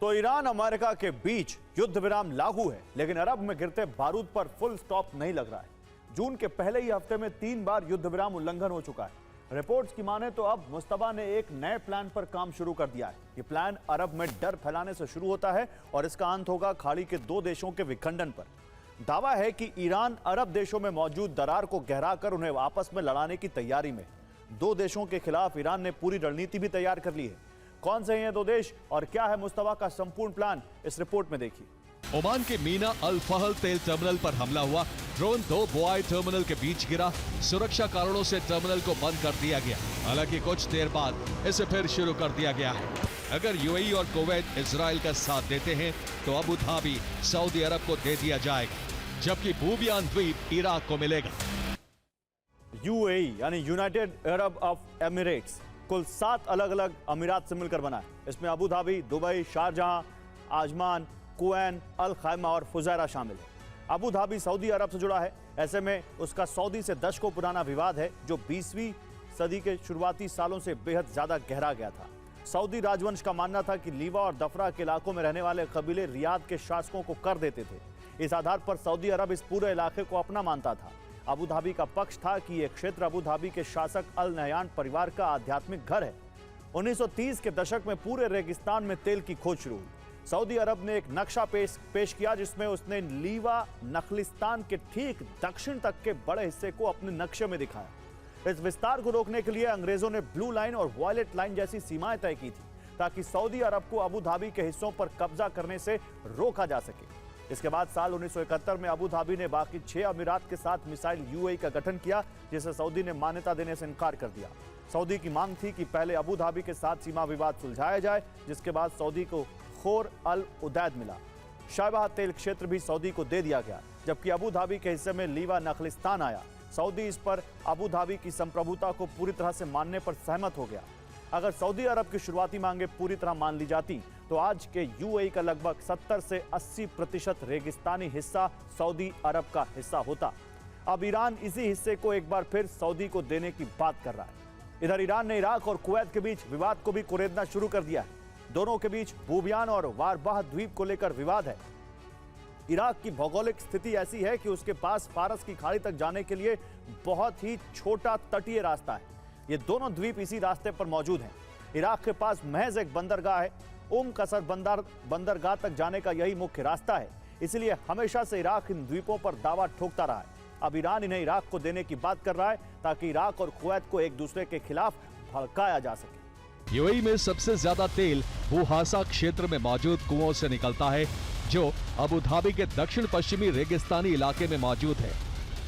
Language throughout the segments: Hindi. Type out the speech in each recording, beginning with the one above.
तो ईरान अमेरिका के बीच युद्ध विराम लागू है, लेकिन अरब में गिरते बारूद पर फुल स्टॉप नहीं लग रहा है। जून के पहले ही हफ्ते में 3 बार युद्ध विराम उल्लंघन हो चुका है। रिपोर्ट्स की माने तो अब मुस्तफा ने एक नए प्लान पर काम शुरू कर दिया है। ये प्लान अरब में डर फैलाने से शुरू होता है और इसका अंत होगा खाड़ी के 2 देशों के विखंडन पर। दावा है कि ईरान अरब देशों में मौजूद दरार को गहरा कर उन्हें आपस में लड़ाने की तैयारी में। 2 देशों के खिलाफ ईरान ने पूरी रणनीति भी तैयार कर ली है। कौन से हैं ये 2 देश और क्या है मुस्तफा का संपूर्ण प्लान, इस रिपोर्ट में देखिए। ओमान के मीना अल फहल तेल टर्मिनल पर हमला हुआ। ड्रोन 2 बोआई टर्मिनल के बीच गिरा। सुरक्षा कारणों से टर्मिनल को बंद कर दिया गया। हालांकि कुछ देर बाद इसे फिर शुरू कर दिया गया है। अगर यूएई और कुवैत इजराइल का साथ देते हैं तो अबू धाबी सऊदी अरब को दे दिया जाएगा, जबकि बूबियान द्वीप इराक को मिलेगा। यूएई यानी यूनाइटेड अरब ऑफ एमिरेट्स कुल 7 अलग अलग अमीरात से मिलकर बना है। इसमें Abu Dhabi, Dubai, Sharjah, Ajman, Quwain, Al Khaimah और फुजैरा शामिल है। अबू धाबी सऊदी अरब से जुड़ा है। ऐसे में उसका सऊदी से दशकों पुराना विवाद है जो 20वीं सदी के शुरुआती सालों से बेहद ज्यादा गहरा गया था। सऊदी राजवंश का मानना था कि लीवा और दफरा के इलाकों में रहने वाले कबीले रियाद के शासकों को कर देते थे। इस आधार पर सऊदी अरब इस पूरे इलाके को अपना मानता था। अबू धाबी का पक्ष था कि यह क्षेत्र अबू धाबी के शासक अल नहयान परिवार का आध्यात्मिक घर है। 1930 के दशक में पूरे रेगिस्तान में तेल की खोज शुरू हुई। सऊदी अरब ने एक नक्शा पेश किया जिसमें उसने लीवा नखलिस्तान के ठीक दक्षिण तक के बड़े हिस्से को अपने नक्शे में दिखाया। इस विस्तार को रोकने के लिए अंग्रेजों ने ब्लू लाइन और वायलेट लाइन जैसी सीमाएं तय की थी ताकि सऊदी अरब को अबू धाबी के हिस्सों पर कब्जा करने से रोका जा सके। इसके बाद साल 1971 में अबू धाबी ने बाकी 6 अमीरात के साथ मिसाइल यूएई का गठन किया, जिसे सऊदी ने मान्यता देने से इनकार कर दिया। सऊदी की मांग थी कि पहले अबू धाबी के साथ सीमा विवाद सुलझाया जाए, जिसके बाद सऊदी को खोर अल उदैद मिला। शायबाह तेल क्षेत्र भी सऊदी को दे दिया गया, जबकि अबू धाबी के हिस्से में लीवा नखलिस्तान आया। सऊदी इस पर अबू धाबी की संप्रभुता को पूरी तरह से मानने पर सहमत हो गया। अगर सऊदी अरब की शुरुआती मांगे पूरी तरह मान ली जाती तो आज के यूएई का लगभग 70 से 80% रेगिस्तानी हिस्सा सऊदी अरब का हिस्सा होता। अब ईरान इसी हिस्से को एक बार फिर सऊदी को देने की बात कर रहा है। इधर ईरान ने इराक और कुवैत के बीच विवाद को भी कुरेदना शुरू कर दिया है। दोनों के बीच बूबियान और वारबाह द्वीप को लेकर विवाद है। इराक की भौगोलिक स्थिति ऐसी है कि उसके पास फारस की खाड़ी तक जाने के लिए बहुत ही छोटा तटीय रास्ता है। ये दोनों द्वीप इसी रास्ते पर मौजूद हैं। इराक के पास महज एक बंदरगाह है। कसर बंदरगाह तक जाने का यही मुख्य रास्ता है। इसलिए हमेशा से इराक इन द्वीपों पर दावा ठोकता रहा है। अब ईरान इन्हें इराक को देने की बात कर रहा है ताकि इराक और कुवैत को एक दूसरे के खिलाफ भड़काया जा सके। यूएई में सबसे ज्यादा तेल बुहासा क्षेत्र में मौजूद कुओं से निकलता है, जो अबू धाबी के दक्षिण पश्चिमी रेगिस्तानी इलाके में मौजूद है।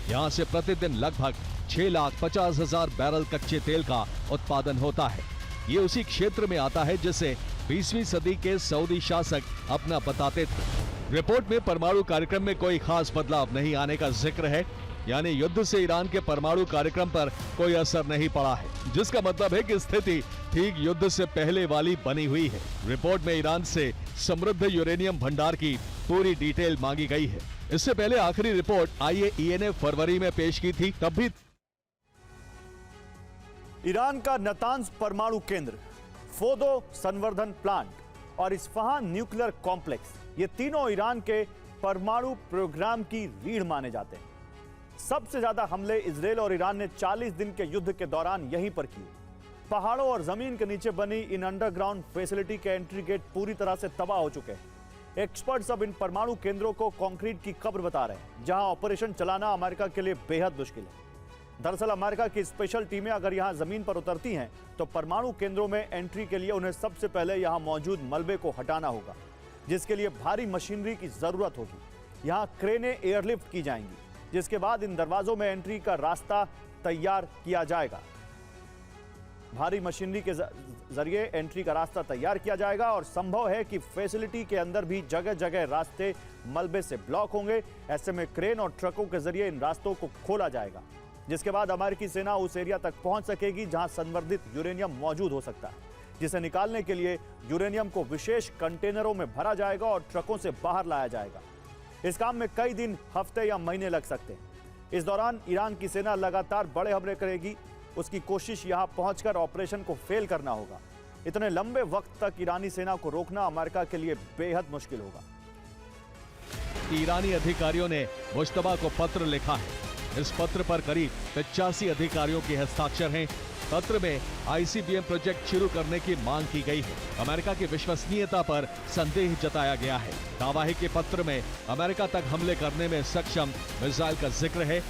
यहाँ से प्रतिदिन लगभग 6,50,000 बैरल कच्चे तेल का उत्पादन होता है। ये उसी क्षेत्र में आता है जिसे 20वीं सदी के सऊदी शासक अपना बताते थे। रिपोर्ट में परमाणु कार्यक्रम में कोई खास बदलाव नहीं आने का जिक्र है, यानी युद्ध से ईरान के परमाणु कार्यक्रम पर कोई असर नहीं पड़ा है, जिसका मतलब है कि स्थिति ठीक युद्ध से पहले वाली बनी हुई है। रिपोर्ट में ईरान से समृद्ध यूरेनियम भंडार की पूरी डिटेल मांगी गई है। इससे पहले आखिरी रिपोर्ट IAEA ने फरवरी में पेश की थी, तब भी ईरान का नतांज परमाणु केंद्र, फोदो संवर्धन प्लांट और इस्फहान न्यूक्लियर कॉम्प्लेक्स, ये तीनों ईरान के परमाणु प्रोग्राम की रीढ़ माने जाते हैं। सबसे ज्यादा हमले इजराइल और ईरान ने 40 दिन के युद्ध के दौरान यहीं पर किए। पहाड़ों और जमीन के नीचे बनी इन अंडरग्राउंड फैसिलिटी के एंट्री गेट पूरी तरह से तबाह हो चुके हैं। एक्सपर्ट्स अब इन परमाणु केंद्रों को कंक्रीट की कब्र बता रहे हैं, जहां ऑपरेशन चलाना अमेरिका के लिए बेहद मुश्किल है। दरअसल अमेरिका की स्पेशल टीमें अगर यहां जमीन पर उतरती हैं तो परमाणु केंद्रों में एंट्री के लिए उन्हें सबसे पहले यहां मौजूद मलबे को हटाना होगा, जिसके लिए भारी मशीनरी की जरूरत होगी। यहां क्रेनें एयरलिफ्ट की जाएंगी, जिसके बाद इन दरवाजों में एंट्री का रास्ता तैयार किया जाएगा। भारी मशीनरी के जरिए एंट्री का रास्ता तैयार किया जाएगा और संभव है कि फैसिलिटी के अंदर भी जगह जगह रास्ते मलबे से ब्लॉक होंगे। ऐसे में क्रेन और ट्रकों के जरिए इन रास्तों को खोला जाएगा, जिसके बाद अमेरिकी सेना उस एरिया तक पहुंच सकेगी जहां संवर्धित यूरेनियम मौजूद हो सकता है, जिसे निकालने के लिए यूरेनियम को विशेष कंटेनरों में भरा जाएगा और ट्रकों से बाहर लाया जाएगा। इस काम में कई दिन, हफ्ते या महीने लग सकते हैं। इस दौरान ईरान की सेना लगातार बड़े हमले करेगी। उसकी कोशिश यहां पहुंचकर ऑपरेशन को फेल करना होगा। इतने लंबे वक्त तक ईरानी सेना को रोकना अमेरिका के लिए बेहद मुश्किल होगा। ईरानी अधिकारियों ने मुश्तबा को पत्र लिखा है। इस पत्र पर करीब 85 अधिकारियों के हस्ताक्षर हैं। पत्र में आईसीबीएम प्रोजेक्ट शुरू करने की मांग की गई है। अमेरिका की विश्वसनीयता पर संदेह जताया गया है। दावा है कि पत्र में अमेरिका तक हमले करने में सक्षम मिसाइल का जिक्र है।